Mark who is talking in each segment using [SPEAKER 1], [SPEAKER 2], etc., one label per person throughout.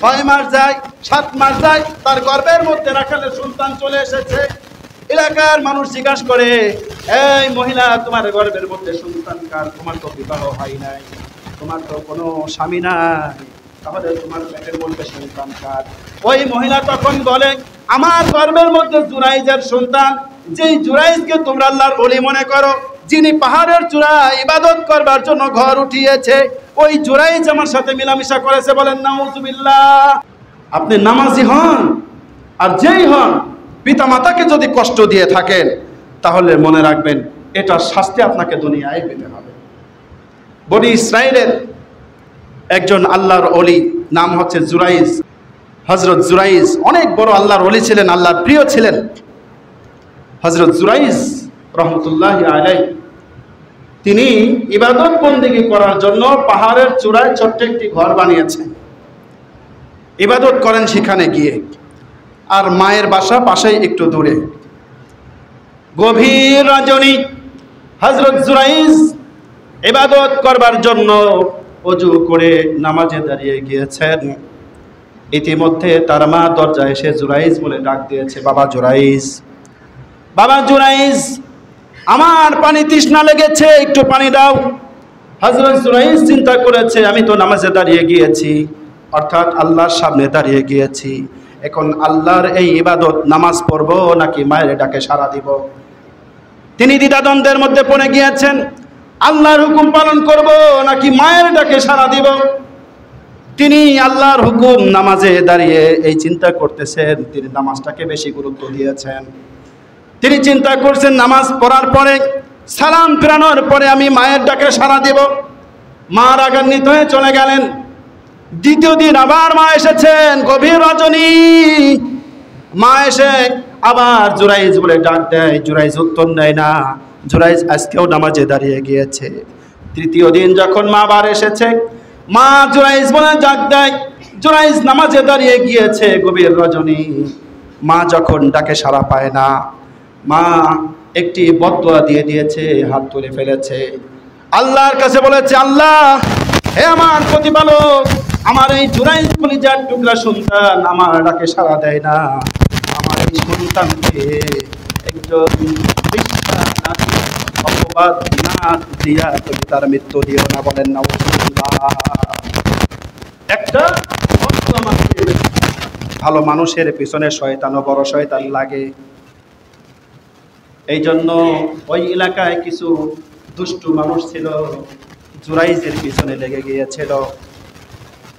[SPEAKER 1] 6 মাস যায়, 7 মাস যায়, তার গর্ভের মধ্যে রাখালের সন্তান চলে এসেছে। এলাকার মানুষ জিজ্ঞাসা করে, এই মহিলা, তোমার গর্ভের মধ্যে সন্তান কার? তোমার তো বিবাহ হয় নাই, তোমার তো কোনো স্বামী নাই, তাহলে তোমার পেটের মধ্যে সন্তান কার? ওই মহিলা তখন বলে, আমার গর্ভের মধ্যে জুরাইজের সন্তান, যেই জুরাইজকে তোমরা আল্লাহর ওলি মনে করো, যিনি পাহাড়ের চূড়ায় ইবাদত করবার জন্য ঘর উঠিয়েছে, ওই জুরাইজ আমার সাথে মিলামিশা করেছে। বলেন নাউজুবিল্লাহ। আপনি নামাজি হন আর যেই হন, পিতা মাতাকে যদি কষ্ট দিয়ে থাকেন, তাহলে মনে রাখবেন এটার শাস্তি আপনাকে দুনিয়ায় পেতে হবে। বনি ইসরাইলের একজন আল্লাহর ওলি, নাম হচ্ছে জুরাইজ। হযরত জুরাইজ অনেক বড় আল্লাহর ওলি ছিলেন, আল্লাহর প্রিয় ছিলেন। হযরত জুরাইজ রহমতুল্লাহি আলাইহি তিনি ইবাদত বন্দেগী করার জন্য পাহাড়ের চূড়ায় ছোট্ট একটি ঘর বানিয়েছেন, ইবাদত করেন সেখানে গিয়ে। আর মায়ের বাসা পাশেই একটু দূরে। গভীর রজনী হযরত জুরাইজ ইবাদত করবার জন্য ওযু করে নামাজে দাঁড়িয়ে গিয়েছেন। ইতিমধ্যে তার মা দরজায় এসে জুরাইজ বলে ডাক দিয়েছে, বাবা জুরাইজ, বাবা জুরাইজ, আমার পানি তৃষ্ণা লেগেছে, একটু পানি দাও। হযরত জুরাইজ চিন্তা করেছে, আমি তো নামাজে দাঁড়িয়ে গিয়েছি, অর্থাৎ আল্লাহর সামনে দাঁড়িয়ে গিয়েছি, এখন আল্লাহর এই ইবাদত নামাজ পড়বো নাকি মায়ের ডাকে সাড়া দিব? তিনি দ্বিধাদ্বন্দ্বের মধ্যে পড়ে গিয়েছেন, আল্লাহর হুকুম পালন করব নাকি মায়ের ডাকে সাড়া দিব। তিনি আল্লাহর হুকুম নামাজে দাঁড়িয়ে এই চিন্তা করতেছেন, তিনি নামাজটাকে বেশি গুরুত্ব দিয়েছেন। তিনি চিন্তা করছেন, নামাজ পড়ার পরে সালাম ফেরানোর পরে আমি মায়ের ডাকে সাড়া দেব। মা রাগান্বিত হয়ে চলে গেলেন। দ্বিতীয় দিন আবার মা এসেছেন, গভীর রজনী। মা এসে আবার জুরাইজ বলে ডাক দেয়, জুরাইজ উত্তর দেয় না। জুরাইজ আজকেও নামাজে দাঁড়িয়ে গিয়েছে। তৃতীয় দিন যখন মা আবার এসেছে, মা জুরাইজ বলে ডাক দেয়, জুরাইজ নামাজে দাঁড়িয়ে গিয়েছে, গভীর রজনী। মা যখন ডাকে সাড়া পায় না, মা একটি বদদুয়া দিয়ে দিয়েছে, হাত তুলে ফেলেছে, আল্লাহর কাছে বলেছে, আল্লাহ, হে আমার প্রতিপালক, আমার এই জুরাইজ কলিজার টুকরা সন্তান আমার ডাকে সাড়া দেয় না, আমার এই সন্তানকে একজন অপবাদ না দিয়া তুমি তার মৃত্যু দিও না। বলেন নাউজুবিল্লাহ। একটা ভালো মানুষের পিছনে শয়তানও বড় শয়তান লাগে। এই জন্য ওই এলাকায় কিছু দুষ্টু মানুষ ছিল, জুরাইজের পিছনে লেগে গিয়েছিল।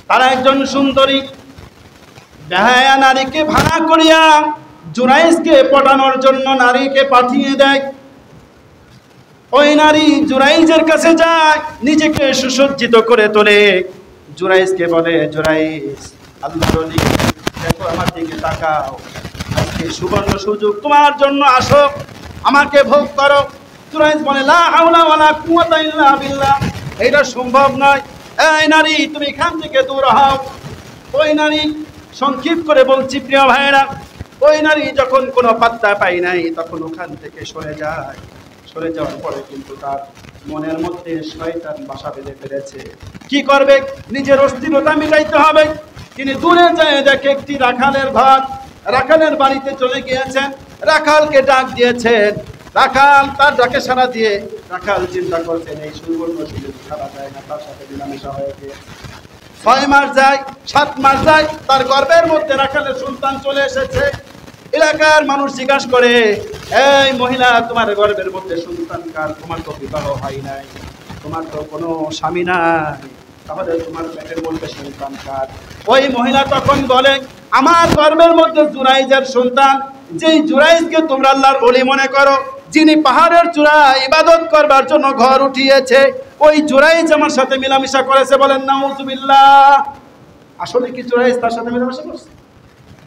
[SPEAKER 1] তারা একজন সুন্দরী বেহায়া নারীকে ভাড়া করিয়া জুরাইজকে পটানোর জন্য নারীকে পাঠিয়ে দেয়। ওই নারী জুরাইজের কাছে যায়, নিজেকে সুসজ্জিত করে তোলে, জুরাইজকে বলে, জুরাইজ, আল্লাহর ওলি, দেখো আমার দিকে তাকাও, আজকে সুবর্ণ সুযোগ তোমার জন্য, আসো, আমাকে ভোগ করো। জুরাইজ বলে, লা হাওলা ওয়ালা কুওয়াতা ইল্লা বিল্লাহ, এটা সম্ভব নয়, এই নারী তুমি এখান থেকে দূর হও। ওই নারী, সংক্ষিপ্ত করে বলছি প্রিয় ভাইয়েরা, ওই নারী যখন কোনো পাত্তা পায় নাই, তখন ওখান থেকে সরে যায়। সরে যাওয়ার পরে কিন্তু তার মনের মধ্যে শয়তান বাসা বেঁধে ফেলেছে। কি করবে? নিজের অস্থিরতা মিটাইতে হবে। তিনি দূরে যায়, দেখে একটি রাখালের ঘর, রাখালের বাড়িতে চলে গিয়েছেন, রাখালকে ডাক দিয়েছেন। রাখাল তার ডাকে সাড়া দিয়ে, রাখাল চিন্তা করছেন, এই সুবর্ণ সুযোগ ছাড়া যায় না, তার সাথে মিলামেশা হয়ে গিয়ে 6 মাস যায়, 7 মাস যায়, তার গর্ভের মধ্যে রাখালের সন্তান চলে এসেছে। এলাকার মানুষ জিজ্ঞাসা করে, এই মহিলা, তোমার গর্ভের মধ্যে সন্তান কার? তোমার তো বিবাহ হয় নাই, তোমার তো কোনো স্বামী নাই, তাহলে তোমার পেটের মধ্যে সন্তান কার? ওই মহিলা তখন বলে, আমার গর্ভের মধ্যে জুরাইজের সন্তান, যেই জুরাইজকে তোমরা আল্লাহর ওলি মনে করো, যিনি পাহাড়ের চূড়ায় ইবাদত করবার জন্য ঘর উঠিয়েছে, ওই জুরাইজ আমার সাথে মিলামিশা করেছে। বলেন নাউজুবিল্লাহ। আসলে কি জুরাইজ তার সাথে মিলামিশা করছে?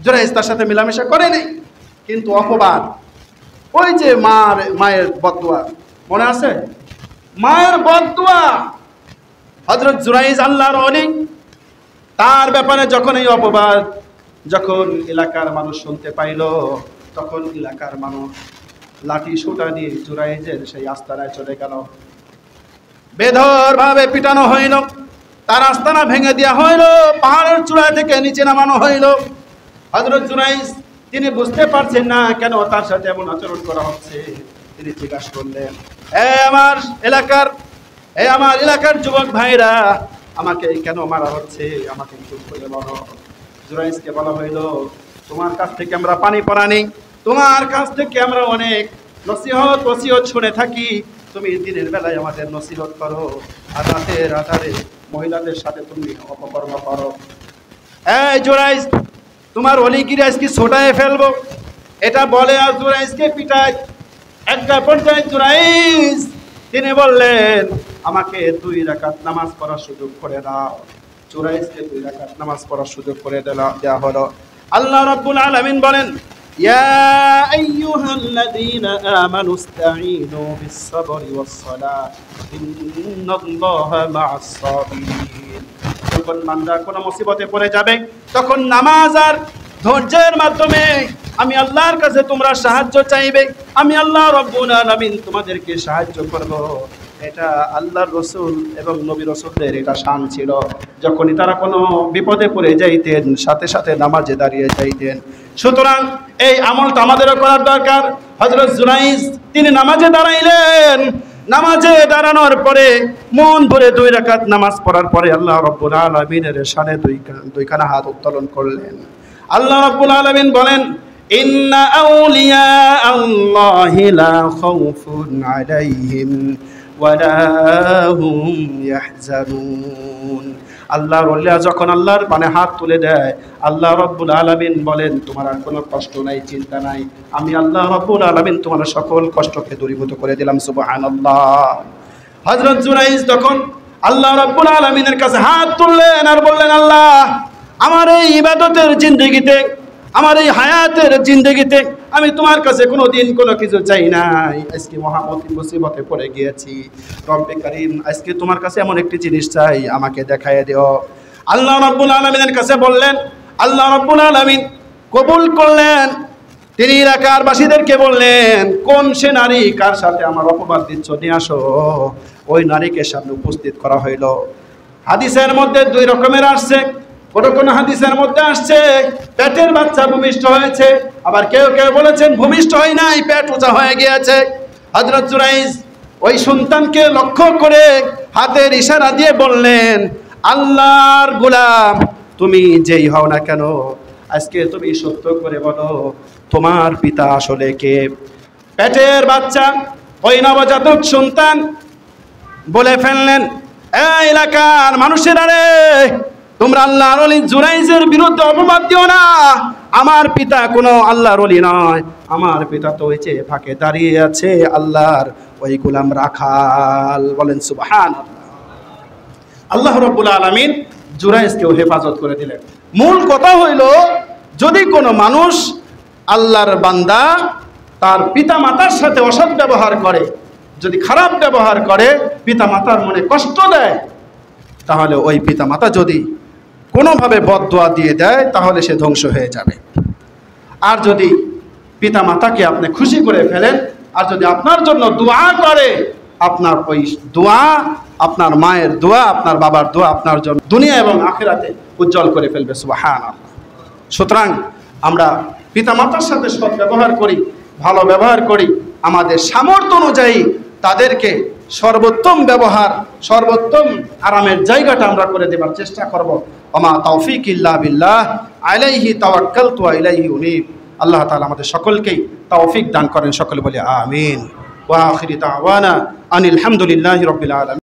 [SPEAKER 1] জুরাইজ তার সাথে মিলামিশা করেনি, কিন্তু অপবাদ। ওই যে মায়ের বদদুয়া মনে আছে? মায়ের বদদুয়া। হযরত জুরাইজ আল্লাহর ওলি, তার ব্যাপারে যখন এই অপবাদ যখন এলাকার মানুষ শুনতে পাইল, তখন এলাকার মানুষ লাঠি সোটা নিয়ে জুরাইজের সেই আস্তানায় চলে গেল। বেধড় ভাবে পিটানো হইল। তার আস্তানা ভেঙে দেওয়া হইল, পাহাড়ের চূড়া থেকে নিচে নামানো হইল। হযরত জুরাইজ তিনি বুঝতে পারছেন না কেন তার সাথে এমন আচরণ করা হচ্ছে। তিনি জিজ্ঞাসা করলেন, আমার এলাকার যুবক ভাইরা, আমাকে কেন মারা হচ্ছে, আমাকে একটু বলে বলো। জুরাইজকে বলা হইল, তোমার কাছ থেকে আমরা পানি পড়া নেই, তোমার কাছ থেকে আমরা অনেক নসিহত শুনে থাকি। তুমি দিনের বেলায় আমাদের নসিহত করো, আর রাতের আধারে মহিলাদের সাথে তুমি অপকর্ম করো। এই জুরাইজ, তোমার অলিগিরি আজকে ছোটায় ফেলবো, এটা বলে আর জুরাইজকে পিটায়। একটা পর্যায়ে জুরাইজ তিনি বললেন, আমাকে 2 রাকাত নামাজ পড়ার সুযোগ করে দাও। জুরাইজকে 2 রাকাত নামাজ পড়ার সুযোগ করে দেওয়া হলো। আল্লাহ রাব্বুল আলামিন বলেন, ইয়া আইয়ুহাল্লাযীনা আমানু ইসতাঈনু বিস-সাবরি ওয়াস-সালাহ ইন্নাল্লাহা মা'আস সাবিরিন। যখন বান্দা কোনো মুসিবতে পড়ে যাবে, তখন নামাজ আর ধৈর্যের মাধ্যমে আমি আল্লাহর কাছে তোমরা সাহায্য চাইবে, আমি আল্লাহ রাব্বুল আলামিন তোমাদেরকে সাহায্য করব। এটা আল্লাহর রাসূল এবং নবী রাসূলদের এটা শান ছিল। যখনই তারা কোনো বিপদে পড়ে যাইতেন, সাথে সাথে নামাজে দাঁড়িয়ে যাইতেন। সুতরাং এই আমলটা আমাদেরও করার দরকার। হযরত জুরাইজ তিনি নামাজে দাঁড়াইলেন। নামাজে দাঁড়ানোর পরে মন ভরে 2 রাকাত নামাজ পড়ার পরে আল্লাহ রাব্বুল আলামিনের শানে দুইখানা হাত উত্তোলন করলেন। আল্লাহ রাব্বুল আলামিন বলেন, ইন্না আউলিয়া আল্লাহি লা খাউফুন আলাইহিম ওয়া লা হুম ইয়াহজানুন। আল্লাহর ওলিরা যখন আল্লাহর হাত তুলে দেয়, আল্লাহ রাব্বুল আলামিন বলেন, তোমার আর কোনো কষ্ট নাই, চিন্তা নাই, আমি আল্লাহ রাব্বুল আলামিন তোমার সকল কষ্টকে দূরীভূত করে দিলাম। সুবহানাল্লাহ। হযরত জুরাইজ তখন আল্লাহ রাব্বুল আলামিনের কাছে হাত তুললেন আর বললেন, আল্লাহ, আমার এই ইবাদতের জিন্দেগিতে, আমার এই হায়াতের জিন্দেগিতে আমি তোমার কাছে কোনোদিন কোনো কিছু চাই নাই। আজকে মহামতি মুসিবতে পড়ে গিয়েছি। রব্বে কারীম, আজকে তোমার কাছে এমন একটি জিনিস চাই, আমাকে দেখায় দিও। আল্লাহ রাব্বুল আলামিনের কাছে বললেন। আল্লাহ রাব্বুল আলামিন কবুল করলেন। তিনি এলাকার বাসীদেরকে বললেন, কোন সে নারী কার সাথে আমার অপবাদ দিচ্ছ, নিয়ে আসো। ওই নারীকে সামনে উপস্থিত করা হইল। হাদিসের মধ্যে 2 রকমের আসছে। কোন হাদিসের মধ্যে আসছে পেটের বাচ্চা ভূমিষ্ঠ হয়েছে, আবার কেউ কেউ বলেছেন ভূমিষ্ঠ হয় নাই, পেট উঁচা হয়ে গিয়েছে। হযরত জুরাইজ ওই সন্তানকে লক্ষ্য করে হাতের ইশারা দিয়ে বললেন, আল্লাহর গোলাম, তুমি যেই হও না কেন, আজকে তুমি সত্য করে বলো, তোমার পিতা আসলে কে? পেটের বাচ্চা ওই নবজাতক সন্তান বলে ফেললেন, এই এলাকার মানুষেরা রে, তোমরা আল্লাহর ওলি জুরাইজের বিরুদ্ধে অপবাদ দিও না। আমার পিতা কোনো আল্লাহর ওলি নয়, আমার পিতা তো ওই যে ফাঁকে দাঁড়িয়ে আছে আল্লাহর ওই গোলাম রাখাল। বলেন সুবহানাল্লাহ। আল্লাহ রাব্বুল আলামিন জুরাইজকেও হেফাজত করে দিলেন। মূল কথা হইল, যদি কোনো মানুষ আল্লাহর বান্দা তার পিতা মাতার সাথে অসৎ ব্যবহার করে, যদি খারাপ ব্যবহার করে, পিতা মাতার মনে কষ্ট দেয়, তাহলে ওই পিতা মাতা যদি কোনোভাবে বদদোয়া দিয়ে দেয়, তাহলে সে ধ্বংস হয়ে যাবে। আর যদি পিতা মাতাকে আপনি খুশি করে ফেলেন, আর যদি আপনার জন্য দোয়া করে, আপনার ওই দোয়া, আপনার মায়ের দোয়া, আপনার বাবার দোয়া আপনার জন্য দুনিয়া এবং আখিরাতে উজ্জ্বল করে ফেলবে। সুবহানাল্লাহ। সুতরাং আমরা পিতা মাতার সাথে সৎ ব্যবহার করি, ভালো ব্যবহার করি, আমাদের সামর্থ্য অনুযায়ী তাদেরকে সর্বোত্তম ব্যবহার, সর্বোত্তম আরামের জায়গাটা আমরা করে দেবার চেষ্টা করব। ওমা তৌফিক ইল্লা বিল্লাহ, আলাইহি তাওয়াক্কালতু ওয়া ইলাইহি উনীব। আল্লাহ তাআলা আমাদের সকলকেই তৌফিক দান করেন। সকলে বলি আমিন। ওয়া আখিরি দাওয়ানা আনিল হামদুলিল্লাহি রাব্বিল আলামিন।